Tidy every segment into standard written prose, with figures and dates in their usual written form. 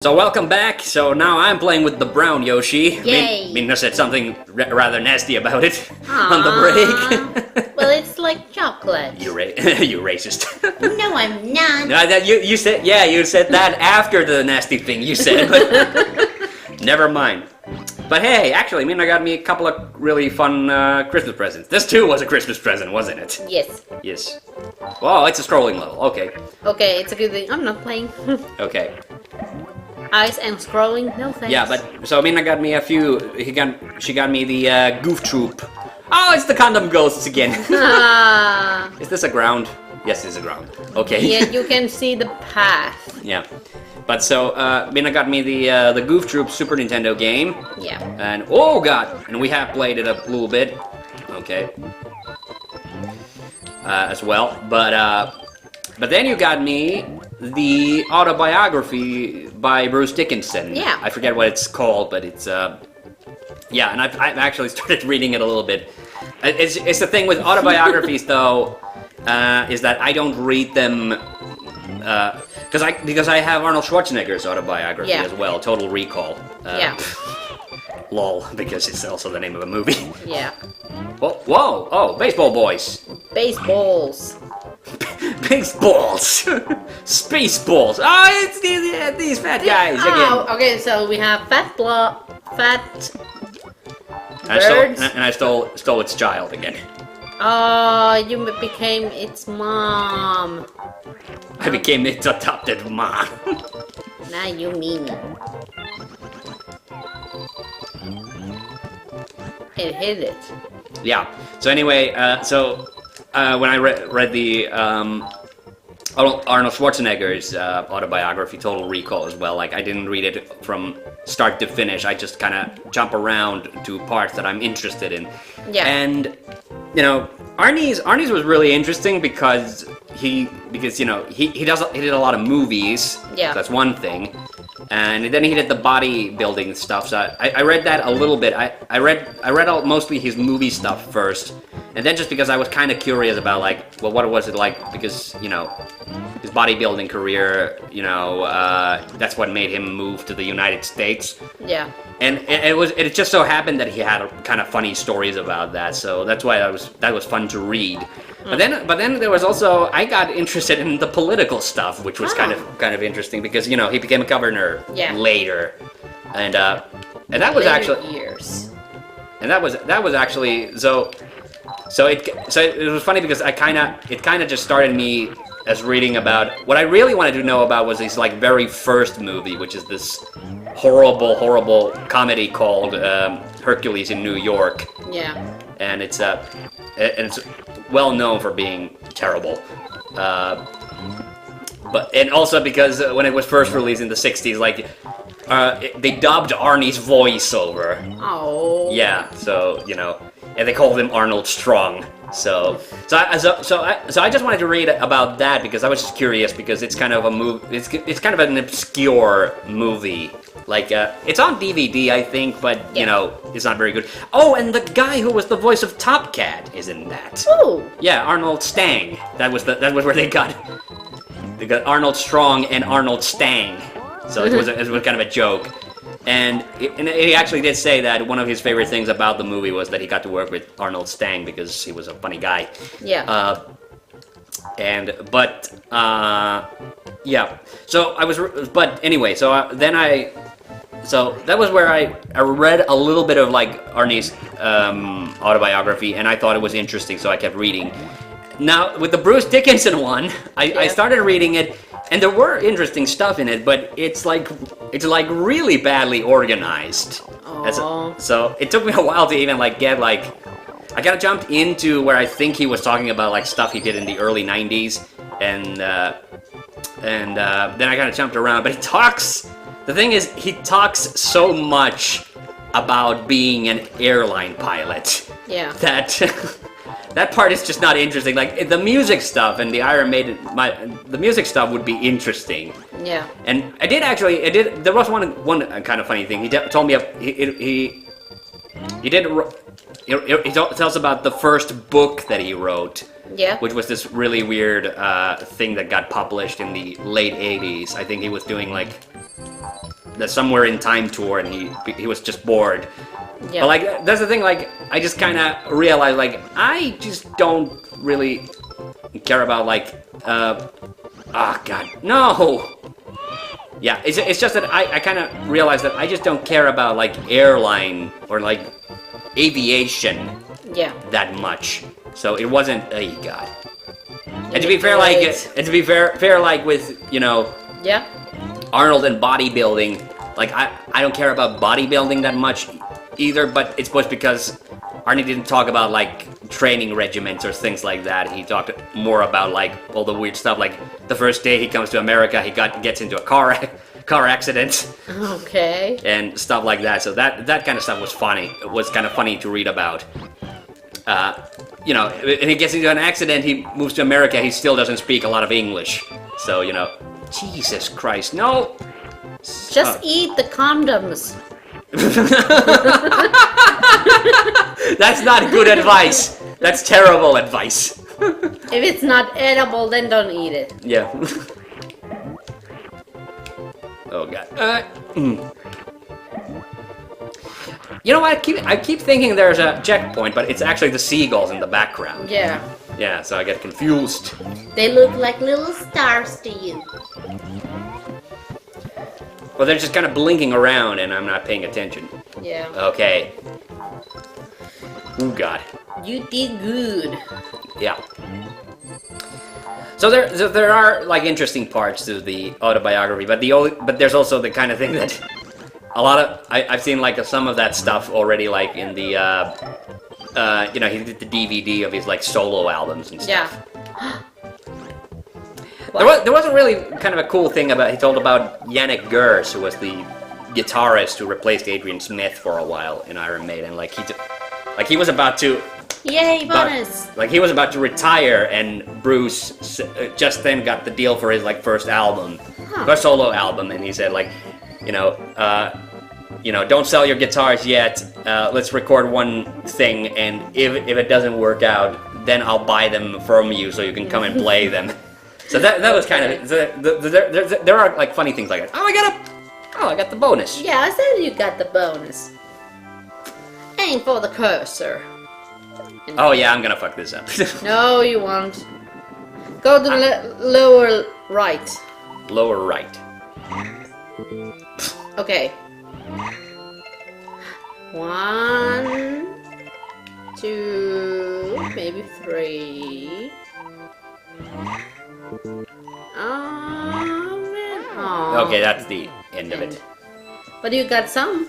So welcome back. So now I'm playing with the brown Yoshi. Yay! Minna said something rather nasty about it on the break. Well, it's like chocolate. You racist. No, I'm not. No, you said you said that after the nasty thing you said. But never mind. But hey, actually, Minna got me a couple of really fun Christmas presents. This too was a Christmas present, wasn't it? Yes. Yes. Oh, it's a scrolling level. Okay. Okay, it's a good thing. I'm not playing. Okay. Eyes and scrolling, no thanks. Yeah, but so Minna got me a few. She got me the Goof Troop. Oh, it's the condom ghosts again. Ah. Is this a ground? Yes, it's a ground. Okay. Yeah, you can see the path. Yeah, but so Minna got me the Goof Troop Super Nintendo game. Yeah. And oh god, and we have played it a little bit. Okay. As well, but then you got me the autobiography by Bruce Dickinson. Yeah. I forget what it's called, but it's yeah, and I've actually started reading it a little bit. It's the thing with autobiographies though, is that I don't read them because I have Arnold Schwarzenegger's autobiography as well, Total Recall. Yeah. Lol, because it's also the name of a movie. Yeah. Whoa! Oh, baseball boys. Baseballs. Baseballs. Spaceballs. Oh, it's these fat guys again. Oh, okay, so we have fat And I stole its child again. Oh, you became its mom. I became its adopted mom. Now you mean it hit it. Yeah. So anyway, when I read the Arnold Schwarzenegger's autobiography, Total Recall, as well, like I didn't read it from start to finish. I just kind of jump around to parts that I'm interested in. Yeah. And you know, Arnie's was really interesting because he did a lot of movies. Yeah. So that's one thing. And then he did the bodybuilding stuff. So I read that a little bit. I read mostly his movie stuff first, and then just because I was kind of curious about like, well, what was it like? Because you know, his bodybuilding career, you know, that's what made him move to the United States. Yeah. And it just so happened that he had kind of funny stories about that. So that's why that was fun to read. But then there was also, I got interested in the political stuff, which was kind of interesting because you know he became a governor later, and that was actually years. And that was actually so it was funny because it kind of just started me as reading about what I really wanted to know about was his like very first movie, which is this horrible comedy called Hercules in New York. Yeah. And it's well known for being terrible, but also because when it was first released in the '60s, like they dubbed Arnie's voice over. Oh. Yeah, so you know, and they called him Arnold Strong. So I just wanted to read about that because I was just curious because it's kind of a it's kind of an obscure movie. Like, it's on DVD, I think, but, you know, it's not very good. Oh, and the guy who was the voice of Top Cat is in that. Oh! Yeah, Arnold Stang. That was where they got Arnold Strong and Arnold Stang. So it was kind of a joke. And he actually did say that one of his favorite things about the movie was that he got to work with Arnold Stang because he was a funny guy. Yeah. Yeah. But anyway, so that was where I read a little bit of like Arnie's autobiography, and I thought it was interesting, so I kept reading. Now with the Bruce Dickinson one, I started reading it, and there were interesting stuff in it, but it's like really badly organized. So it took me a while to even like get like. I kind of jumped into where I think he was talking about like stuff he did in the early '90s, and then I kind of jumped around. But the thing is, he talks so much about being an airline pilot. Yeah. That part is just not interesting. Like the music stuff and the Iron Maiden, the music stuff would be interesting. Yeah. And there was one kind of funny thing. He told me he tells about the first book that he wrote. Yeah. Which was this really weird thing that got published in the late 80s. I think he was doing like the Somewhere in Time tour, and he was just bored. Yeah. But like that's the thing. Like I just kind of realized like I just don't really care about like God no. Yeah, it's just that I kind of realized that I just don't care about like airline or like aviation Yeah. that much. So it wasn't. Oh God. And to be It's fair, like great. and to be fair, like with Yeah. Arnold and bodybuilding, like I don't care about bodybuilding that much either. But it's just because Arnie didn't talk about like training regiments or things like that. He talked more about like all the weird stuff. Like the first day he comes to America, he gets into a car accident Okay. and stuff like that. So that kind of stuff was funny. It was kind of funny to read about. And he gets into an accident. He moves to America. He still doesn't speak a lot of English. So Jesus Christ, no. Just eat the condoms. That's not good advice. That's terrible advice. If it's not edible, then don't eat it. Yeah. Oh God. You know what? I keep thinking there's a checkpoint, but it's actually the seagulls in the background. Yeah. Yeah, so I get confused. They look like little stars to you. Well, they're just kind of blinking around, and I'm not paying attention. Yeah. Okay. Oh God. You did good. Yeah. So there are like interesting parts to the autobiography, but there's also the kind of thing that a lot of I've seen like some of that stuff already, like in the he did the DVD of his like solo albums and stuff. Yeah. There was a really kind of a cool thing he told about Yannick Gers, who was the guitarist who replaced Adrian Smith for a while in Iron Maiden. He was about to. Yay, bonus! He was about to retire, and Bruce just then got the deal for his like first album, first solo album, and he said don't sell your guitars yet. Let's record one thing, and if it doesn't work out, then I'll buy them from you so you can come and play them. So that was kind of there are like funny things like that. I got the bonus. Yeah, I said you got the bonus. Aim for the cursor. Oh yeah, I'm gonna fuck this up. No, you won't. Go to the lower right. Lower right. Okay. 1, 2, maybe 3. Oh man. Aw. Okay, that's the end of it. But you got some.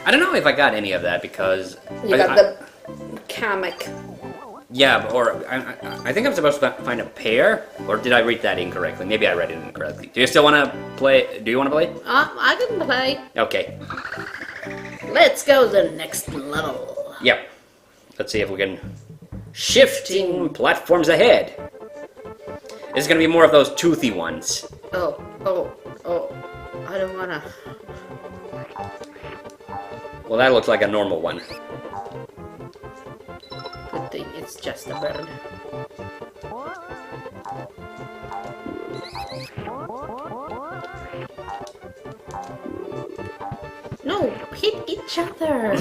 I don't know if I got any of that because You got the comic. Yeah, or I think I'm supposed to find a pair, or did I read that incorrectly? Maybe I read it incorrectly. Do you still want to play? Do you want to play? I can play. Okay. Let's go to the next level. Yep. Let's see if we can. Shifting platforms ahead. It's gonna be more of those toothy ones. Oh. I don't wanna. Well, that looks like a normal one. Good thing it's just a bird. No, hit each other.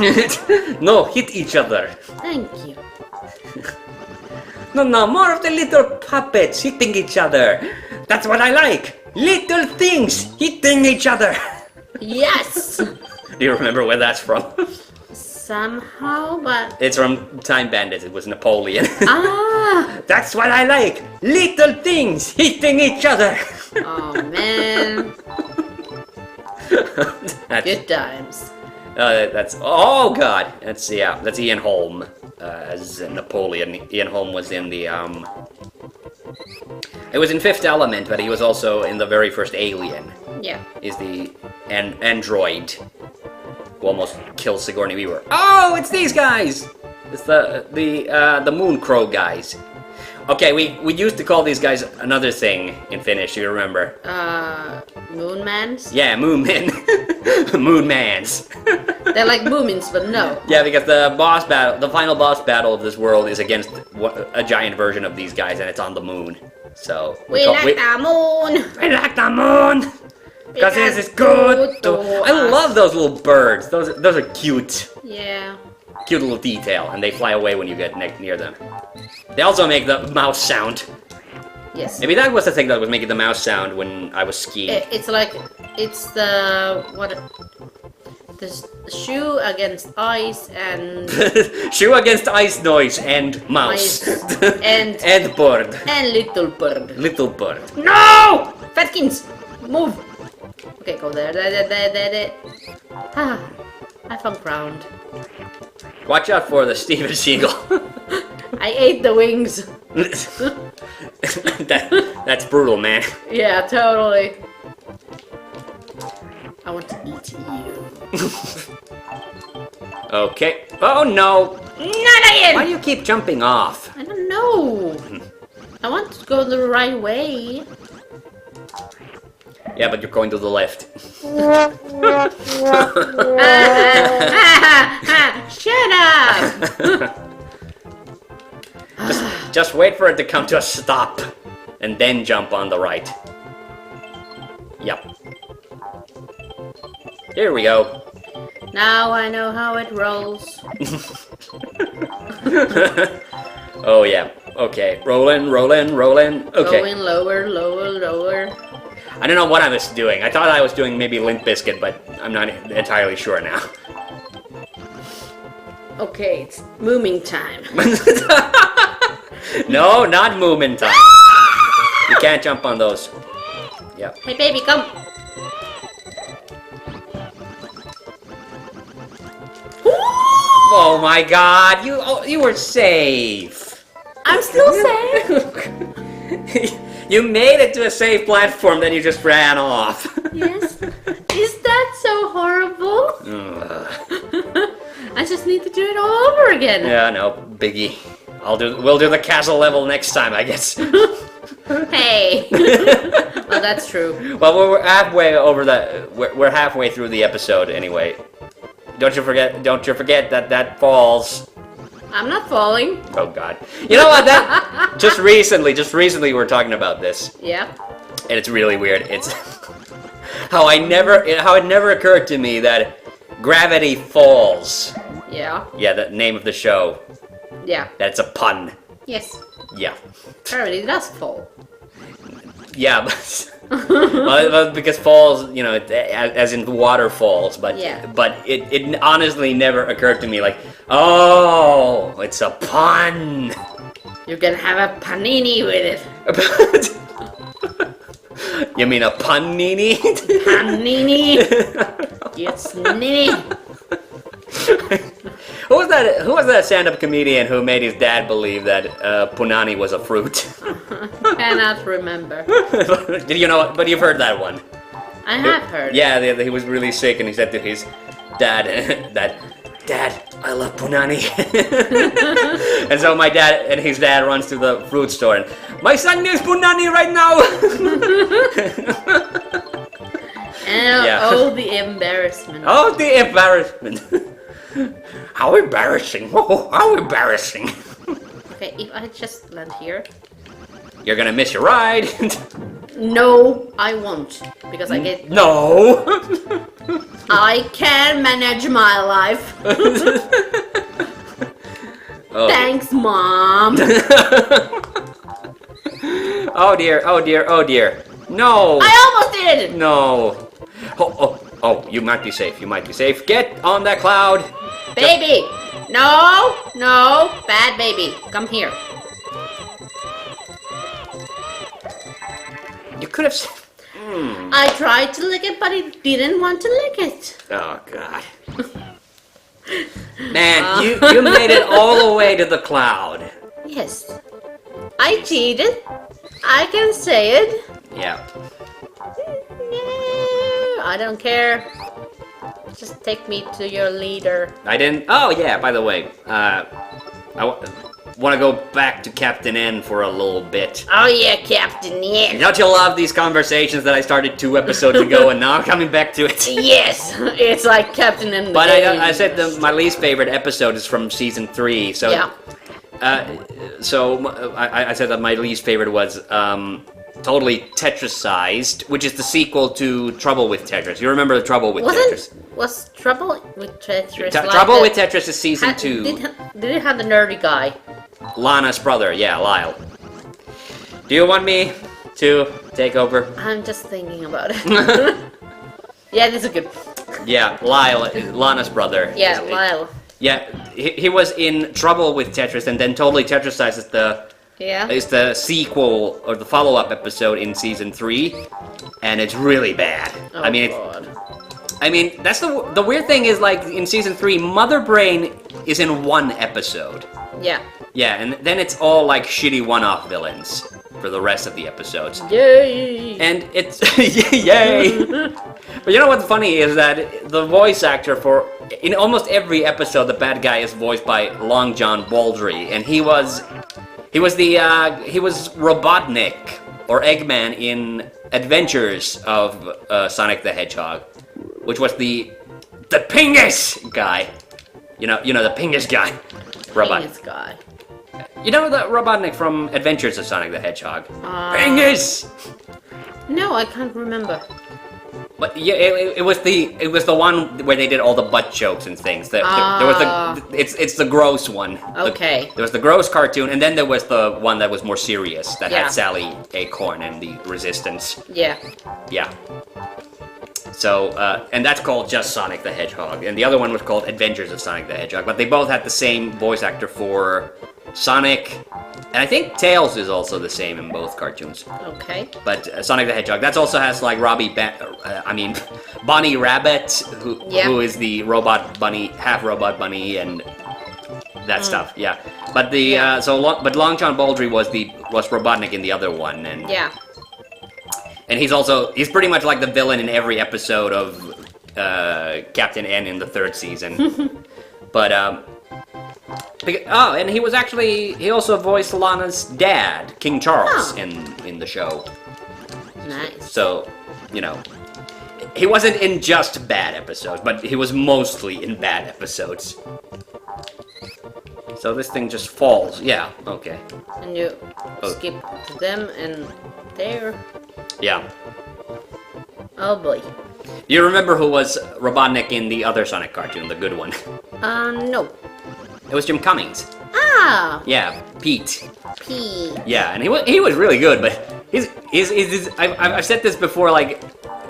No, hit each other. Thank you. No, more of the little puppets hitting each other. That's what I like. Little things hitting each other. Yes! Do you remember where that's from? Somehow, but... It's from Time Bandits. It was Napoleon. Ah! That's what I like. Little things hitting each other. Oh, man. Good times. That's oh god. That's Ian Holm as Napoleon. Ian Holm was in the It was in Fifth Element, but he was also in the very first Alien. Yeah. Is the android who almost kills Sigourney Weaver. Oh, it's these guys. It's the Moon Crow guys. Okay, we used to call these guys another thing in Finnish. Do you remember? Moonmens? Yeah, Moonmen. Moonmans. They're like Moomins, but no. Yeah, because the final boss battle of this world is against a giant version of these guys, and it's on the moon. So We like the moon! We like the moon. Because this is good. I love those little birds. Those are cute. Yeah. Cute little detail, and they fly away when you get near them. They also make the mouse sound. Yes. Maybe that was the thing that was making the mouse sound when I was skiing. It's like the shoe against ice and Shoe against ice noise and mouse. And bird. And little bird. Little bird. No! Fatkins! Move! Okay, go there. There. Ah, I found ground. Watch out for the Steven Seagal. I ate the wings. That's brutal, man. Yeah, totally. I want to eat you. Okay. Oh no! Not again! Why do you keep jumping off? I don't know. I want to go the right way. Yeah, but you're going to the left. Shut up! Just wait for it to come to a stop, and then jump on the right. Yep. Here we go. Now I know how it rolls. Oh yeah. Okay. Rolling. Okay. Going lower. I don't know what I was doing. I thought I was doing maybe Limp Bizkit, but I'm not entirely sure now. Okay, it's mooming time. No, not Moomin time. You can't jump on those. Yep. Hey baby, come. Oh my God! You were safe. I'm still safe. You made it to a safe platform, then you just ran off. Yes. Is that so horrible? I just need to do it all over again. Yeah, no, biggie. We'll do the castle level next time, I guess. Hey. Well, that's true. Well, we're halfway over that. We're halfway through the episode anyway. Don't you forget that falls. I'm not falling. Oh God. You know what? That just recently we were talking about this, Yeah. and it's really weird. It's how it never occurred to me that Gravity Falls. Yeah. Yeah, the name of the show. Yeah. That's a pun. Yes. Yeah. Gravity does fall. Yeah, but well, because falls, you know, as in waterfalls, but Yeah. but it honestly never occurred to me like, oh, it's a pun. You can have a panini with it. You mean a punini? Panini. It's nini. Who was that stand-up comedian who made his dad believe that punani was a fruit? Cannot remember. Did you know? But you've heard that one. I have heard. Yeah, he was really sick, and he said to his dad, "Dad, I love punani." And so his dad runs to the fruit store, and my son needs punani right now. And Yeah. oh, the embarrassment. Oh, the embarrassment! How embarrassing! Oh, how embarrassing! Okay, if I just land here. You're gonna miss your ride. No, I won't. Because I get... No. I can manage my life. Oh. Thanks, Mom. Oh dear! Oh dear! Oh dear! No! I almost did! No! Oh! You might be safe. You might be safe. Get on that cloud. Baby! No! No! Bad baby. Come here. You could have. I tried to lick it, but it didn't want to lick it. Oh God! Man, you made it all the way to the cloud. Yes. I cheated. I can say it. Yeah. No, I don't care. Just take me to your leader. I didn't. Oh yeah. By the way, I want to go back to Captain N for a little bit. Oh yeah, Captain, yes. Don't you love these conversations that I started 2 episodes ago, and now I'm coming back to it? Yes, it's like Captain and the But game. I said my least favorite episode is from season 3. So Yeah. I said that my least favorite was totally Tetrisized, which is the sequel to Trouble with Tetris. You remember the Trouble with Tetris? Was Trouble with Tetris? Trouble with Tetris is season 2. Did it have the nerdy guy? Lana's brother, yeah, Lyle. Do you want me to take over? I'm just thinking about it. Yeah, this is good. Yeah, Lyle, Lana's brother. Yeah, Lyle. Yeah, he was in Trouble with Tetris, and then Totally Tetrisized is the sequel or the follow-up episode in season 3, and it's really bad. Oh, God. I mean, that's the weird thing is, like, in season 3, Mother Brain is in 1 episode. Yeah. Yeah, and then it's all, like, shitty one-off villains for the rest of the episodes. Yay! And it's... Yay! But you know what's funny is that the voice actor for... In almost every episode, the bad guy is voiced by Long John Baldry, and he was Robotnik, or Eggman, in Adventures of Sonic the Hedgehog, which was the Pingus guy. You know the Pingus guy. Pingus guy. You know the Robotnik from Adventures of Sonic the Hedgehog? Pingus! No, I can't remember. But yeah, it was the one where they did all the butt jokes and things. There was it's the gross one. Okay. There was the gross cartoon, and then there was the one that was more serious that Yeah. had Sally Acorn and the Resistance. Yeah. Yeah. So and that's called just Sonic the Hedgehog, and the other one was called Adventures of Sonic the Hedgehog. But they both had the same voice actor for Sonic, and I think Tails is also the same in both cartoons. Okay. But Sonic the Hedgehog, that also has like Bonnie Rabbit, who is the robot bunny, half robot bunny, and that stuff. Yeah. But but Long John Baldry was Robotnik in the other one, and yeah. And he's pretty much like the villain in every episode of Captain N in the 3rd season. But and he also voiced Lana's dad, King Charles, in the show. Nice. So, you know, he wasn't in just bad episodes, but he was mostly in bad episodes. So this thing just falls. Yeah, okay. And you skip to them and there. Yeah. Oh boy. You remember who was Robotnik in the other Sonic cartoon, the good one? No. It was Jim Cummings. Ah! Yeah, Pete. P. Yeah, and he was really good, but I've said this before, like,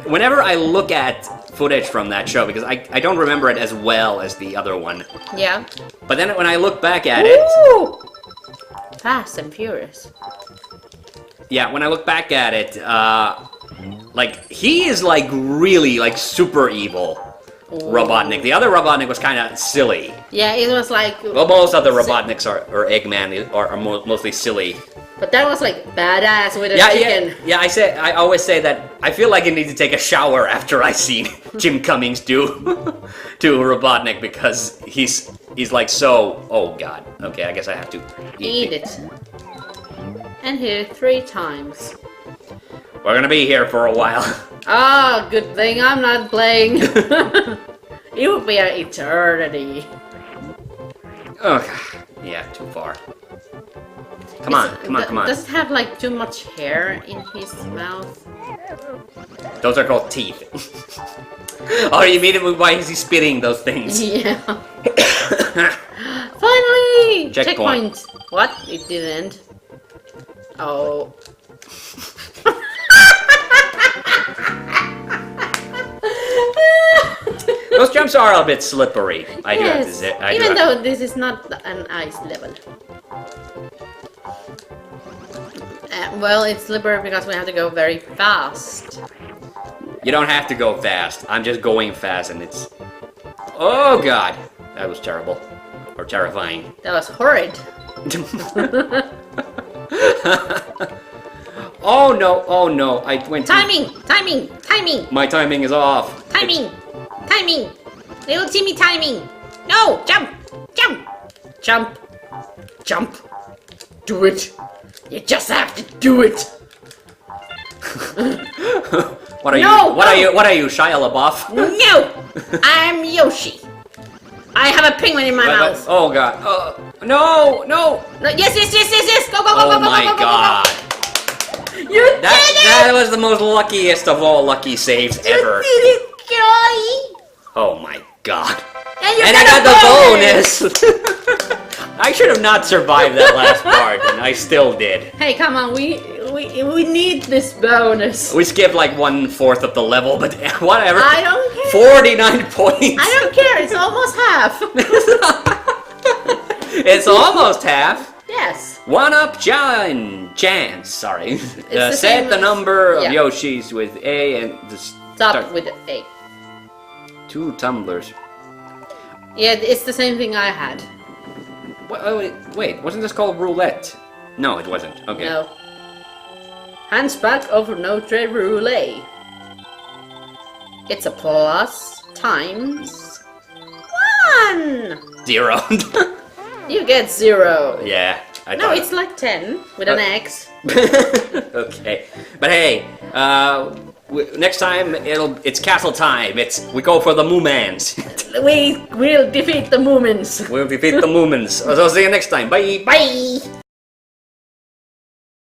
whenever I look at footage from that show, because I don't remember it as well as the other one. Yeah. But then when I look back at Ooh! Fast and Furious. Yeah, when I look back at it, like, he is, like, really, like, super evil Robotnik. The other Robotnik was kind of silly. Yeah, it was like... Well, most other Robotniks or Eggman are mostly silly. But that was, like, badass with a chicken. Yeah, I always say that I feel like I need to take a shower after I see Jim Cummings do Robotnik, because he's like so... Oh, God. Okay, I guess I have to eat it. And hit it 3 times. We're gonna be here for a while. Ah, good thing I'm not playing. It would be an eternity. Oh, yeah, too far. Come on. Does it have like too much hair in his mouth? Those are called teeth. Oh, you mean it? Why is he spitting those things? Yeah. Finally! Checkpoint. What? It didn't. Oh. Those jumps are a bit slippery. I do have to say. Even though this is not an ice level. Well, it's slippery because we have to go very fast. You don't have to go fast. I'm just going fast, and it's... Oh, God. That was terrible. Or terrifying. That was horrid. Oh, no. I went Timing! My timing is off. Timing! Little Timmy timing! No! Jump! Do it! You just have to do it! What are you, Shia LaBeouf? No! I'm Yoshi. I have a penguin in my mouth. Oh, God. No! Yes! Go! Oh, my God. You did it! That was the most luckiest of all lucky saves ever. You did it, Joy! Oh my god. And I got the bonus! I should have not survived that last part, and I still did. Hey, come on, we need this bonus. We skipped like 1/4 of the level, but whatever. I don't care. 49 points. I don't care, it's almost half. It's almost half. Yes. One up chance, sorry. the Set same the as- number of yeah. Yoshis with A and Stop with the A. 2 tumblers. Yeah, it's the same thing I had. Wait, wasn't this called roulette? No, it wasn't. Okay. No. Hands back over Notre Roulette. It's a plus times 1. 0. You get 0. Yeah. I No, thought- it's like 10 with an X. Okay, but hey, next time it's castle time. We go for the Moonmens. We will defeat the Moonmens. We'll defeat the Moonmens. So see you next time. Bye. Bye!